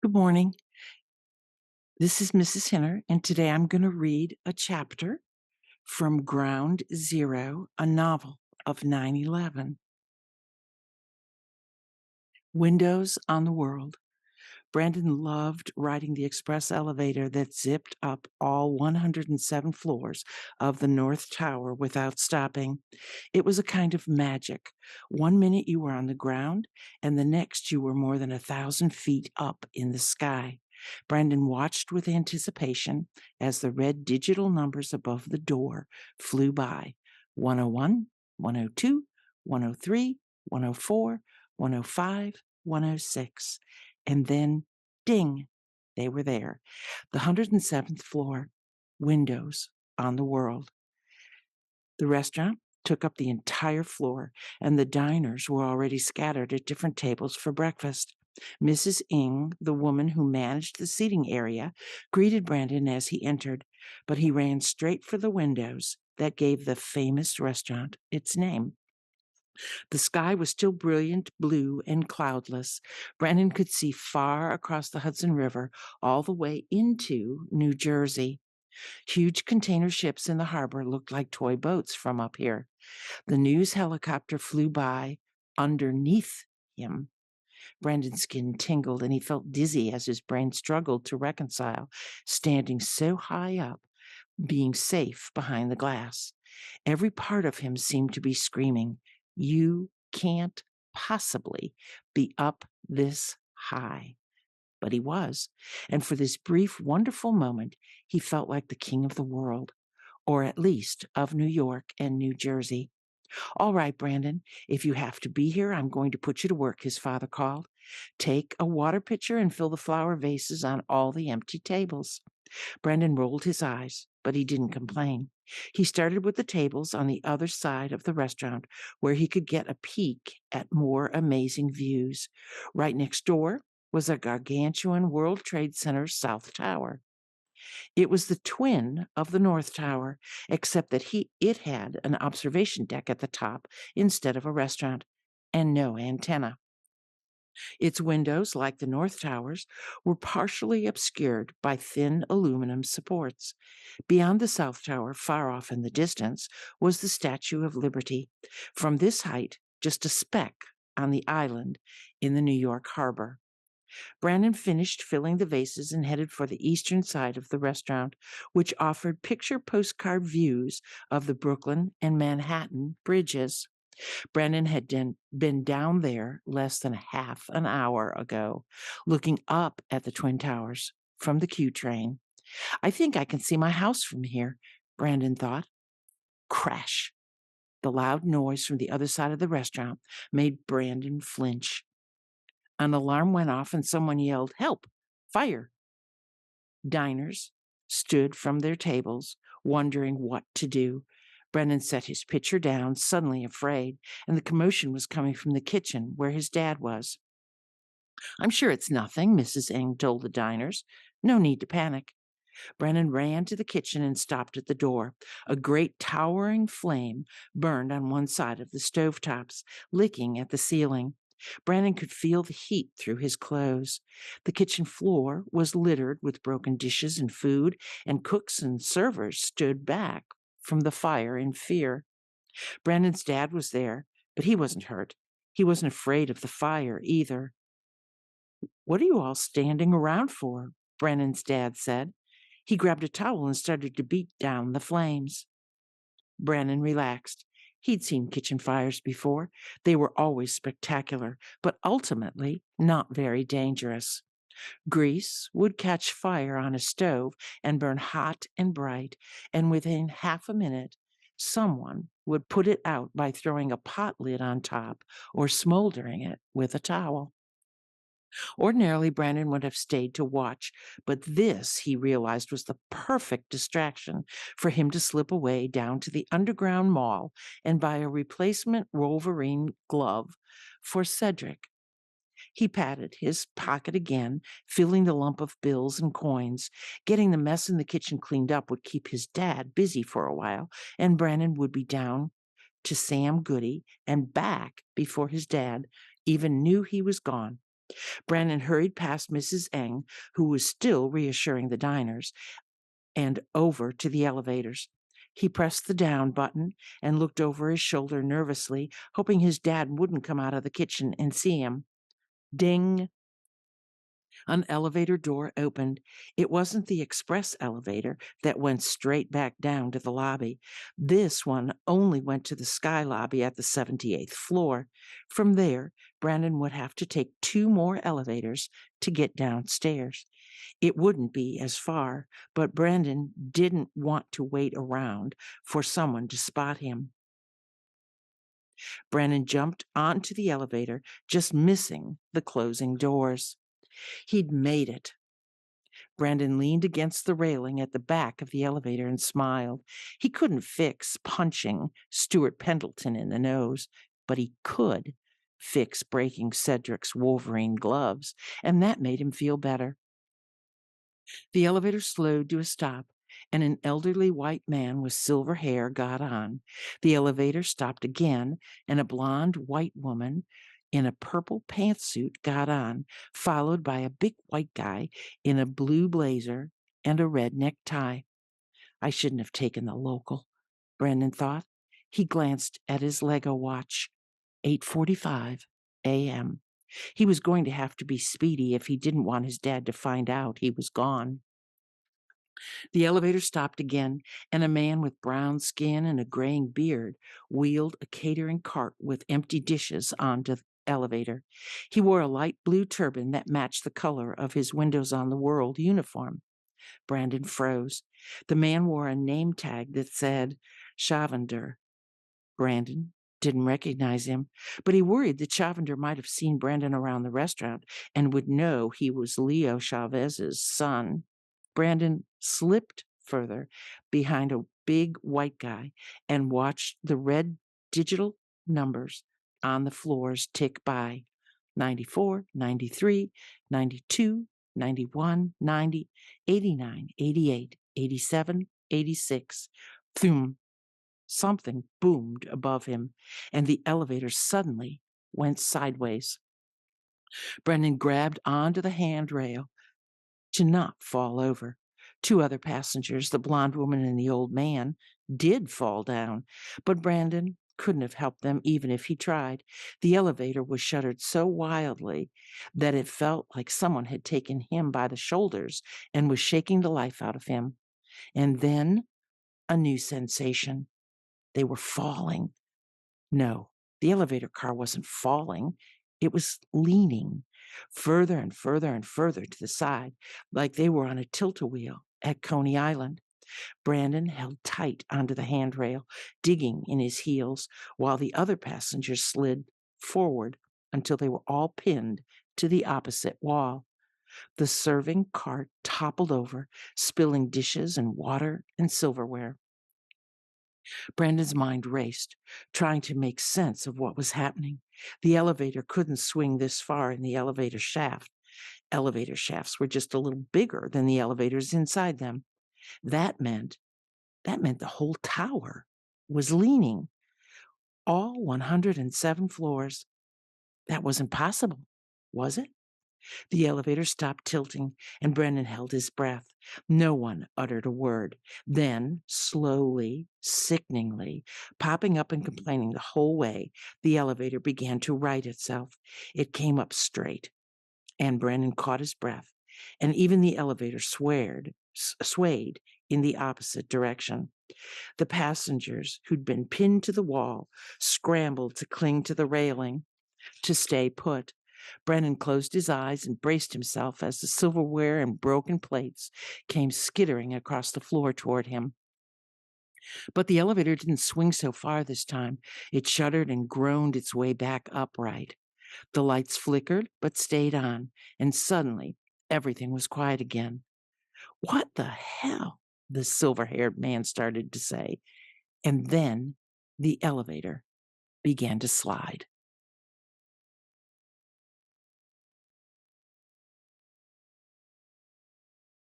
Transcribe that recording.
Good morning. This is Mrs. Hinner, and today I'm going to read a chapter from Ground Zero, a novel of 9/11. Windows on the World. Brandon loved riding the express elevator that zipped up all 107 floors of the North Tower without stopping. It was a kind of magic. One minute you were on the ground, and the next you were more than 1,000 feet up in the sky. Brandon watched with anticipation as the red digital numbers above the door flew by: 101, 102, 103, 104, 105, 106. And then, ding, they were there. The 107th floor, windows on the world. The restaurant took up the entire floor, and the diners were already scattered at different tables for breakfast. Mrs. Ing, the woman who managed the seating area, greeted Brandon as he entered, but he ran straight for the windows that gave the famous restaurant its name. The sky was still brilliant blue and cloudless. Brandon could see far across the Hudson River all the way into New Jersey. Huge container ships in the harbor looked like toy boats from up here. The news helicopter flew by underneath him. Brandon's skin tingled and he felt dizzy as his brain struggled to reconcile standing so high up, being safe behind the glass. Every part of him seemed to be screaming, "You can't possibly be up this high." But he was, and for this brief, wonderful moment, he felt like the king of the world, or at least of New York and New Jersey. "All right, Brandon, if you have to be here, I'm going to put you to work," his father called. "Take a water pitcher and fill the flower vases on all the empty tables." Brandon rolled his eyes, but he didn't complain. He started with the tables on the other side of the restaurant, where he could get a peek at more amazing views. Right next door was a gargantuan World Trade Center South Tower. It was the twin of the North Tower, except that it had an observation deck at the top instead of a restaurant, and no antenna. Its windows, like the North Tower's, were partially obscured by thin aluminum supports. Beyond the South Tower, far off in the distance, was the Statue of Liberty. From this height, just a speck on the island in the New York harbor. Brandon finished filling the vases and headed for the eastern side of the restaurant, which offered picture postcard views of the Brooklyn and Manhattan bridges. Brandon had been down there less than half an hour ago, looking up at the Twin Towers from the Q train. "I think I can see my house from here," Brandon thought. Crash! The loud noise from the other side of the restaurant made Brandon flinch. An alarm went off and someone yelled, "Help! Fire!" Diners stood from their tables, wondering what to do. Brennan set his pitcher down, suddenly afraid, and the commotion was coming from the kitchen where his dad was. "I'm sure it's nothing," Mrs. Ing told the diners. "No need to panic." Brennan ran to the kitchen and stopped at the door. A great towering flame burned on one side of the stovetops, licking at the ceiling. Brandon could feel the heat through his clothes. The kitchen floor was littered with broken dishes and food, and cooks and servers stood back from the fire in fear. Brandon's dad was there, but he wasn't hurt. He wasn't afraid of the fire either. "What are you all standing around for?" Brandon's dad said. He grabbed a towel and started to beat down the flames. Brandon relaxed. He'd seen kitchen fires before. They were always spectacular, but ultimately not very dangerous. Grease would catch fire on a stove and burn hot and bright, and within half a minute, someone would put it out by throwing a pot lid on top or smoldering it with a towel. Ordinarily, Brandon would have stayed to watch, but this, he realized, was the perfect distraction for him to slip away down to the underground mall and buy a replacement Wolverine glove for Cedric. He patted his pocket again, filling the lump of bills and coins. Getting the mess in the kitchen cleaned up would keep his dad busy for a while, and Brandon would be down to Sam Goody and back before his dad even knew he was gone. Brandon hurried past Mrs. Eng, who was still reassuring the diners, and over to the elevators. He pressed the down button and looked over his shoulder nervously, hoping his dad wouldn't come out of the kitchen and see him. Ding! An elevator door opened. It wasn't the express elevator that went straight back down to the lobby. This one only went to the sky lobby at the 78th floor. From there, Brandon would have to take 2 more elevators to get downstairs. It wouldn't be as far, but Brandon didn't want to wait around for someone to spot him. Brandon jumped onto the elevator, just missing the closing doors. He'd made it. Brandon leaned against the railing at the back of the elevator and smiled. He couldn't fix punching Stuart Pendleton in the nose, but he could fix breaking Cedric's Wolverine gloves, and that made him feel better. The elevator slowed to a stop, and an elderly white man with silver hair got on. The elevator stopped again, and a blonde white woman in a purple pantsuit got on, followed by a big white guy in a blue blazer and a red necktie. I shouldn't have taken the local, Brandon thought. He glanced at his Lego watch. 8:45 a.m. He was going to have to be speedy if he didn't want his dad to find out he was gone. The elevator stopped again, and a man with brown skin and a graying beard wheeled a catering cart with empty dishes onto the elevator. He wore a light blue turban that matched the color of his Windows on the World uniform. Brandon froze. The man wore a name tag that said Shavender. Brandon didn't recognize him, but he worried that Shavender might have seen Brandon around the restaurant and would know he was Leo Chavez's son. Brandon slipped further behind a big white guy and watched the red digital numbers on the floors tick by. 94, 93, 92, 91, 90, 89, 88, 87, 86. Thoom! Something boomed above him, and the elevator suddenly went sideways. Brendan grabbed onto the handrail to not fall over. 2 other passengers, the blonde woman and the old man, did fall down, but Brandon couldn't have helped them even if he tried. The elevator was shuddered so wildly that it felt like someone had taken him by the shoulders and was shaking the life out of him. And then a new sensation. They were falling. No, the elevator car wasn't falling. It was leaning further and further and further to the side, like they were on a tilt-a-wheel at Coney Island. Brandon held tight onto the handrail, digging in his heels, while the other passengers slid forward until they were all pinned to the opposite wall. The serving cart toppled over, spilling dishes and water and silverware. Brandon's mind raced, trying to make sense of what was happening. The elevator couldn't swing this far in the elevator shaft. Elevator shafts were just a little bigger than the elevators inside them. That meant the whole tower was leaning. All 107 floors. That wasn't possible, was it? The elevator stopped tilting, and Brendan held his breath. No one uttered a word. Then, slowly, sickeningly, popping up and complaining the whole way, the elevator began to right itself. It came up straight, and Brendan caught his breath, and even the elevator swayed in the opposite direction. The passengers, who'd been pinned to the wall, scrambled to cling to the railing to stay put. Brennan closed his eyes and braced himself as the silverware and broken plates came skittering across the floor toward him. But the elevator didn't swing so far this time. It shuddered and groaned its way back upright. The lights flickered but stayed on, and suddenly everything was quiet again. "What the hell?" the silver-haired man started to say, and then the elevator began to slide.